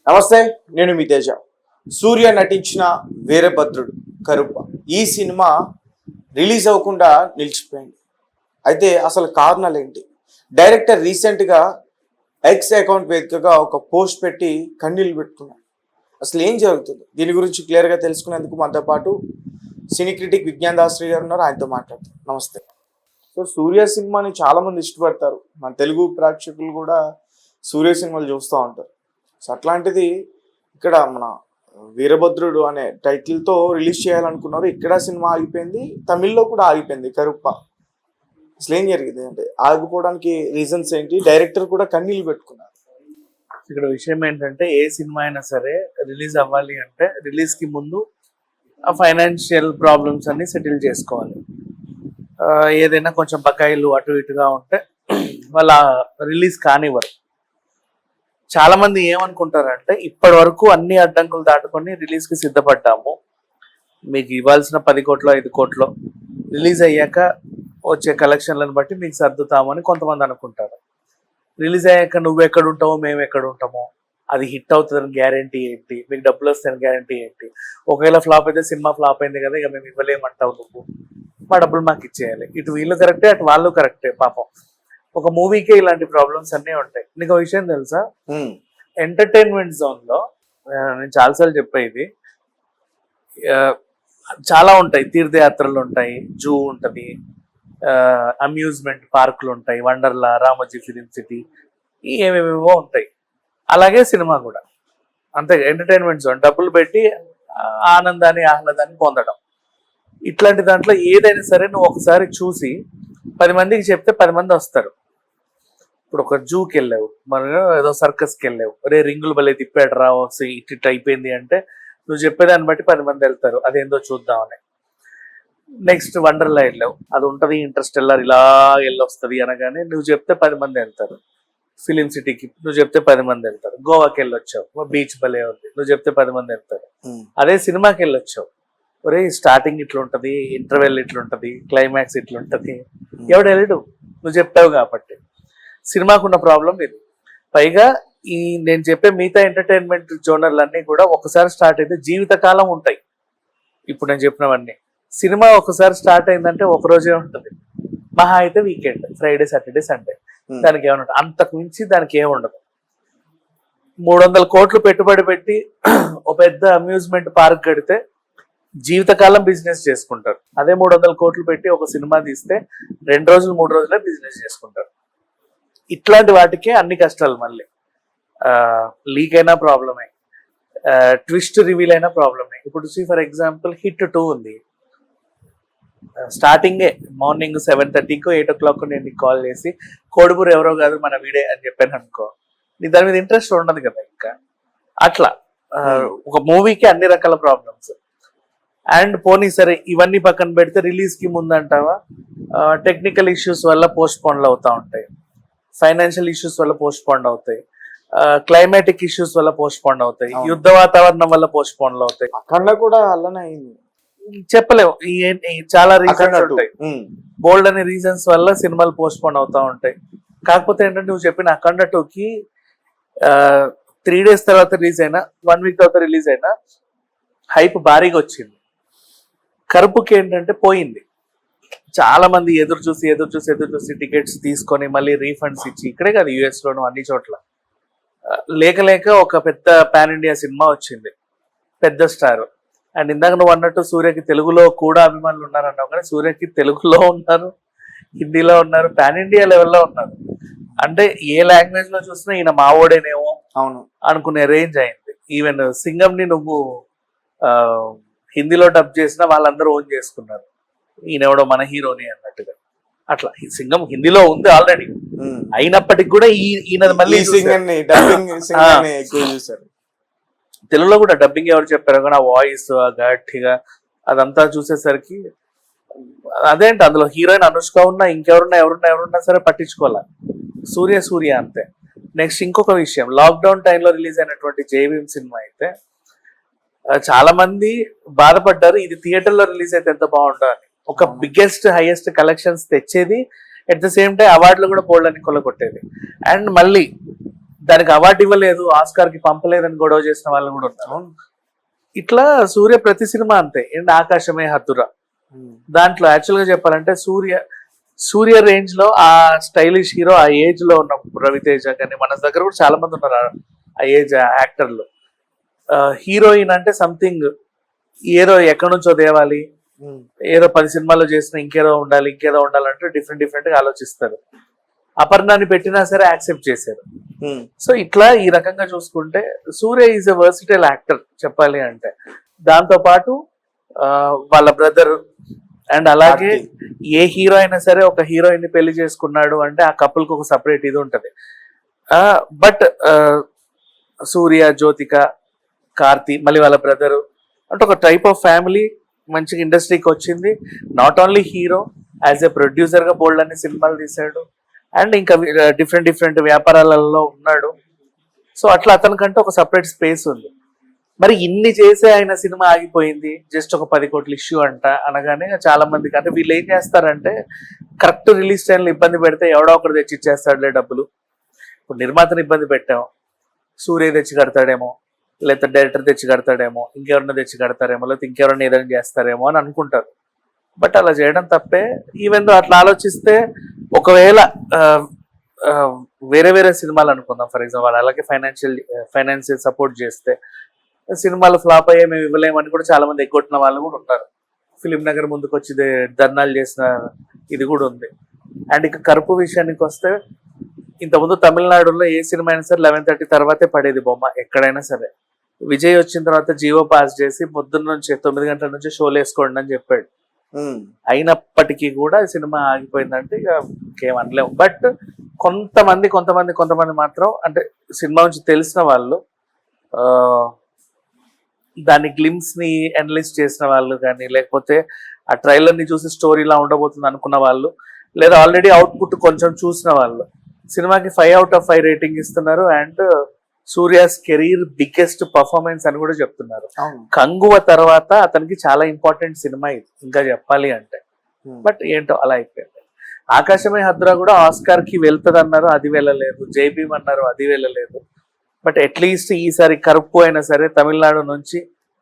నమస్తే, నేను మీ తేజ. సూర్య నటించిన వీరభద్రుడు కరుప్ప ఈ సినిమా రిలీజ్ అవ్వకుండా నిలిచిపోయింది. అయితే అసలు కారణాలు ఏంటి? డైరెక్టర్ రీసెంట్గా ఎక్స్ అకౌంట్ వేదికగా ఒక పోస్ట్ పెట్టి కన్నీళ్ళు పెట్టుకున్నాడు. అసలు ఏం జరుగుతుంది దీని గురించి క్లియర్గా తెలుసుకునేందుకు మనతో పాటు సినీ క్రిటిక్ విజ్ఞాన్ దాస్రి గారు ఉన్నారు. ఆయనతో మాట్లాడతారు. నమస్తే. సో సూర్య సినిమాని చాలామంది ఇష్టపడతారు. మన తెలుగు ప్రేక్షకులు కూడా సూర్య సినిమాలు చూస్తూ ఉంటారు. సో అట్లాంటిది ఇక్కడ మన వీరభద్రుడు అనే టైటిల్తో రిలీజ్ చేయాలనుకున్నారు. ఇక్కడ సినిమా ఆగిపోయింది, తమిళ్లో కూడా ఆగిపోయింది కరుప్ప. అసలు ఏం జరిగింది అంటే ఆగిపోవడానికి రీజన్స్ ఏంటి? డైరెక్టర్ కూడా కన్నీళ్ళు పెట్టుకున్నారు. ఇక్కడ విషయం ఏంటంటే ఏ సినిమా అయినా సరే రిలీజ్ అవ్వాలి అంటే రిలీజ్ కి ముందు ఆ ఫైనాన్షియల్ ప్రాబ్లమ్స్ అన్ని సెటిల్ చేసుకోవాలి. ఏదైనా కొంచెం బకాయిలు అటు ఇటుగా ఉంటే వాళ్ళ రిలీజ్ కానివ్వరు. చాలా మంది ఏమనుకుంటారంటే ఇప్పటి వరకు అన్ని అడ్డంకులు దాటుకొని రిలీజ్ కి సిద్ధపడ్డాము, మీకు ఇవ్వాల్సిన 10 కోట్లు 5 కోట్లు రిలీజ్ అయ్యాక వచ్చే కలెక్షన్లను బట్టి మీకు సర్దుతామని కొంతమంది అనుకుంటారు. రిలీజ్ అయ్యాక నువ్వు ఎక్కడ ఉంటావో మేము ఎక్కడ ఉంటామో, అది హిట్ అవుతుందని గ్యారంటీ ఏంటి, మీకు డబ్బులు వస్తాయని గ్యారంటీ ఏంటి, ఒకవేళ ఫ్లాప్ అయితే సినిమా ఫ్లాప్ అయింది కదా ఇక మేము ఇవ్వలేమంటావు, నువ్వు మా డబ్బులు మాకు ఇచ్చేయాలి. ఇటు వీళ్ళు కరెక్టే అటు వాళ్ళు కరెక్టే. పాపం ఒక మూవీకే ఇలాంటి ప్రాబ్లమ్స్ అన్నీ ఉంటాయి. నీకు ఒక విషయం తెలుసా, ఎంటర్టైన్మెంట్ జోన్ లో నేను చాలాసార్లు చెప్పేది చాలా ఉంటాయి. తీర్థయాత్రలు ఉంటాయి, జూ ఉంటుంది, అమ్యూజ్మెంట్ పార్కులు ఉంటాయి, వండర్లా, రామోజీ ఫిలిం సిటీ, ఏమేమేమో ఉంటాయి. అలాగే సినిమా కూడా అంతే, ఎంటర్టైన్మెంట్ జోన్, డబ్బులు పెట్టి ఆనందాన్ని ఆహ్లాదాన్ని పొందడం. ఇట్లాంటి దాంట్లో ఏదైనా సరే నువ్వు ఒకసారి చూసి 10 మందికి చెప్తే 10 మంది వస్తారు. ఇప్పుడు ఒక జూకి వెళ్ళావు, మనం ఏదో సర్కస్కి వెళ్ళావు, రే రింగులు భలే తిప్పాడు రా ఇట్ అయిపోయింది అంటే నువ్వు చెప్పేదాన్ని బట్టి 10 మంది వెళ్తారు అదేందో చూద్దామని. నెక్స్ట్ వండర్లా వెళ్ళావు, అది ఉంటుంది ఇంటర్స్టెల్లార్ ఇలా వెళ్ళొస్తుంది అనగానే నువ్వు చెప్తే 10 మంది వెళ్తారు. ఫిలిం సిటీకి నువ్వు చెప్తే 10 మంది వెళ్తారు. గోవాకి వెళ్ళొచ్చావు, బీచ్ భలే ఉంది, నువ్వు చెప్తే 10 మంది వెళ్తారు. అదే సినిమాకి వెళ్ళొచ్చావు, ఒరే స్టార్టింగ్ ఇట్లుంటది, ఇంటర్వెల్ ఇట్లుంటది, క్లైమాక్స్ ఇట్లుంటది, ఎవడు వెళ్ళడు, నువ్వు చెప్పావు కాబట్టి. సినిమాకున్న ప్రాబ్లం ఇది. పైగా ఈ నేను చెప్పే మిగతా ఎంటర్టైన్మెంట్ జోనర్లన్నీ కూడా ఒకసారి స్టార్ట్ అయితే జీవితకాలం ఉంటాయి. ఇప్పుడు నేను చెప్పినవన్నీ సినిమా ఒకసారి స్టార్ట్ అయిందంటే ఒక రోజే ఉంటుంది, మహా అయితే వీకెండ్, ఫ్రైడే సాటర్డే సండే, దానికి ఏమన్నా అంతకు మించి దానికి ఏముండదు. 300 కోట్లు పెట్టుబడి పెట్టి ఒక పెద్ద అమ్యూజ్మెంట్ పార్క్ కడితే జీవితకాలం బిజినెస్ చేసుకుంటారు. అదే 300 కోట్లు పెట్టి ఒక సినిమా తీస్తే 2 రోజులు 3 రోజులే బిజినెస్ చేసుకుంటారు. ఇట్లాంటి వాటికే అన్ని కష్టాలు. మళ్ళీ లీక్ అయినా ప్రాబ్లమే, ట్విస్ట్ రివీల్ అయినా ప్రాబ్లమే. ఇప్పుడు ఫర్ ఎగ్జాంపుల్ హిట్ 2 ఉంది, స్టార్టింగే మార్నింగ్ 7:30కో 8 o'clock నేను నీకు కాల్ చేసి కోడిపూర్ ఎవరో కాదు మన వీడే అని చెప్పాను అనుకో, నీ దాని మీద ఇంట్రెస్ట్ ఉండదు కదా. ఇంకా అట్లా ఒక మూవీకి అన్ని రకాల ప్రాబ్లమ్స్. అండ్ పోనీ సరే ఇవన్నీ పక్కన పెడితే రిలీజ్ కి ముందంటావా టెక్నికల్ ఇష్యూస్ వల్ల పోస్ట్ పోన్లు అవుతా ఉంటాయి, ఫైనాన్షియల్ ఇష్యూస్ వల్ల పోస్ట్ పోన్ అవుతాయి, క్లైమాటిక్ ఇష్యూస్ వల్ల పోస్ట్ పోన్ అవుతాయి, యుద్ధ వాతావరణం వల్ల పోస్ట్ పోన్లు అవుతాయి. అక్కడ కూడా అలానే అయింది, చెప్పలేము. చాలా రీజన్స్ ఉంటాయి, బోల్డ్ అనే రీజన్స్ వల్ల సినిమాలు పోస్ట్ పోన్ అవుతా ఉంటాయి. కాకపోతే ఏంటంటే నువ్వు చెప్పిన అఖండ 2కి 3 days తర్వాత రిలీజ్ అయినా 1 week తర్వాత రిలీజ్ అయినా హైప్ భారీగా వచ్చింది. కరుపుకి ఏంటంటే పోయింది. చాలా మంది ఎదురు చూసి టికెట్స్ తీసుకొని మళ్ళీ రీఫండ్స్ ఇచ్చి, ఇక్కడే కాదు US లోను అన్ని చోట్ల లేక ఒక పెద్ద పాన్ ఇండియా సినిమా వచ్చింది, పెద్ద స్టార్. అండ్ ఇందాక నువ్వు అన్నట్టు సూర్యకి తెలుగులో కూడా అభిమానులు ఉన్నారు అన్నావు, కానీ సూర్యకి తెలుగులో ఉన్నారు, హిందీలో ఉన్నారు, పాన్ ఇండియా లెవెల్లో ఉన్నారు. అంటే ఏ లాంగ్వేజ్ లో చూసినా ఈయన మావోడేనేమో అవును అనుకునే రేంజ్ అయింది. ఈవెన్ సింగంని నువ్వు హిందీలో డబ్ చేసినా వాళ్ళందరూ ఓన్ చేసుకున్నారు, ఈయనెవడో మన హీరోని అన్నట్టుగా. అట్లా సింగం హిందీలో ఉంది ఆల్రెడీ, అయినప్పటికి కూడా ఈయన మళ్ళీ తెలుగులో కూడా డబ్బింగ్ ఎవరు చెప్పారు కానీ ఆ వాయిస్ గట్టిగా అదంతా చూసేసరికి అదేంటి అందులో హీరోయిన్ అనుష్క ఉన్నా ఎవరున్నా సరే పట్టించుకోవాలి. సూర్య అంతే. నెక్స్ట్ ఇంకొక విషయం, లాక్డౌన్ టైంలో రిలీజ్ అయినటువంటి జైభీమ్ సినిమా అయితే చాలా మంది బాధపడ్డారు, ఇది థియేటర్ లో రిలీజ్ అయితే ఎంత బాగుంటుందని. ఒక బిగ్గెస్ట్ హైయెస్ట్ కలెక్షన్స్ తెచ్చేది, అట్ ద సేమ్ టైం అవార్డులు కూడా బోల్డ్ అని కొట్టేది. అండ్ మళ్ళీ దానికి అవార్డు ఇవ్వలేదు, ఆస్కార్ కి పంపలేదని గొడవ చేసిన వాళ్ళు కూడా ఉన్నారు. అవును. ఇట్లా సూర్య ప్రతి సినిమా అంతే. అండ్ ఆకాశమే హద్దురా దాంట్లో యాక్చువల్ గా చెప్పాలంటే సూర్య రేంజ్ లో ఆ స్టైలిష్ హీరో ఆ ఏజ్ లో ఉన్న రవితేజ కానీ మన దగ్గర కూడా చాలా మంది ఉన్నారు ఆ ఏజ్ యాక్టర్లు. హీరోయిన్ అంటే సంథింగ్ ఏదో ఎక్కడి నుంచో తేవాలి, ఏదో 10 సినిమాల్లో చేసిన ఇంకేదో ఉండాలంటే డిఫరెంట్ గా ఆలోచిస్తారు. అపర్ణాన్ని పెట్టినా సరే యాక్సెప్ట్ చేశారు. సో ఇట్లా ఈ రకంగా చూసుకుంటే సూర్య ఈజ్ ఎ వర్సిటైల్ యాక్టర్ చెప్పాలి అంటే. దాంతో పాటు వాళ్ళ బ్రదర్ అండ్ అలాగే ఏ హీరో అయినా సరే ఒక హీరోయిన్ ని పెళ్లి చేసుకున్నాడు అంటే ఆ కపుల్ కి ఒక సపరేట్ ఇది ఉంటది. బట్ సూర్య, జ్యోతిక, కార్తి, మళ్ళీ వాళ్ళ బ్రదరు అంటే ఒక టైప్ ఆఫ్ ఫ్యామిలీ మంచిగా ఇండస్ట్రీకి వచ్చింది. Not only hero, as a producer గా బోల్డ్ అన్ని సినిమాలు తీశాడు అండ్ ఇంకా డిఫరెంట్ వ్యాపారాలలో ఉన్నాడు. సో అట్లా అతనికంటే ఒక సపరేట్ స్పేస్ ఉంది. మరి ఇన్ని చేసే ఆయన సినిమా ఆగిపోయింది జస్ట్ ఒక 10 కోట్ల ఇష్యూ అంట అనగానే చాలా మందికి అంటే వీళ్ళు ఏం చేస్తారంటే కరెక్ట్ రిలీజ్ టైంలో ఇబ్బంది పెడితే ఎవడో ఒకరు తెచ్చి ఇచ్చేస్తాడులే డబ్బులు. ఇప్పుడు నిర్మాతను ఇబ్బంది పెట్టాం, సూర్య తెచ్చి కడతాడేమో, లేకపోతే డైరెక్టర్ తెచ్చి కడతాడేమో, ఇంకెవరన్నా తెచ్చి కడతారేమో, లేకపోతే ఇంకెవరన్నా ఏదైనా చేస్తారేమో అని అనుకుంటారు. బట్ అలా చేయడం తప్పే. ఈవెన్ అట్లా ఆలోచిస్తే ఒకవేళ వేరే సినిమాలు అనుకుందాం ఫర్ ఎగ్జాంపుల్, అలాగే ఫైనాన్షియల్ సపోర్ట్ చేస్తే సినిమాలు ఫ్లాప్ అయ్యే మేము ఇవ్వలేమని కూడా చాలా మంది ఎగ్గొట్టిన వాళ్ళు కూడా ఉన్నారు. ఫిలిం నగర్ ముందుకు వచ్చి ధర్నాలు చేసిన ఇది కూడా ఉంది. అండ్ ఇక కరుపు విషయానికి వస్తే ఇంతకుముందు తమిళనాడులో ఏ సినిమా అయినా సరే 11:30 తర్వాతే పడేది బొమ్మ ఎక్కడైనా సరే. విజయ్ వచ్చిన తర్వాత జియో పాస్ చేసి పొద్దున్న నుంచి 9 గంటల నుంచి షోలు వేసుకోండి అని చెప్పాడు. అయినప్పటికీ కూడా సినిమా ఆగిపోయిందంటే ఇక ఇంకేం అనలేము. బట్ కొంతమంది మాత్రం అంటే సినిమా నుంచి తెలిసిన వాళ్ళు దాని గ్లిమ్స్ ని అనలైజ్ చేసిన వాళ్ళు కానీ, లేకపోతే ఆ ట్రైలర్ ని చూసి స్టోరీ ఇలా ఉండబోతుంది అనుకున్న వాళ్ళు, లేదా ఆల్రెడీ అవుట్పుట్ కొంచెం చూసిన వాళ్ళు సినిమాకి 5/5 రేటింగ్ ఇస్తున్నారు. And Surya's career biggest performance అని కూడా చెప్తున్నారు. కంగువ తర్వాత అతనికి చాలా ఇంపార్టెంట్ సినిమా ఇది ఇంకా చెప్పాలి అంటే. బట్ ఏంటో అలా అయిపోయింది. ఆకాశమే హద్దురా కూడా ఆస్కార్ కి వెళ్తుంది అన్నారు, అది వెళ్ళలేదు. జై భీమ్ అన్నారు, అది వెళ్ళలేదు. బట్ అట్లీస్ట్ ఈసారి కరుపు అయినా సరే తమిళనాడు నుంచి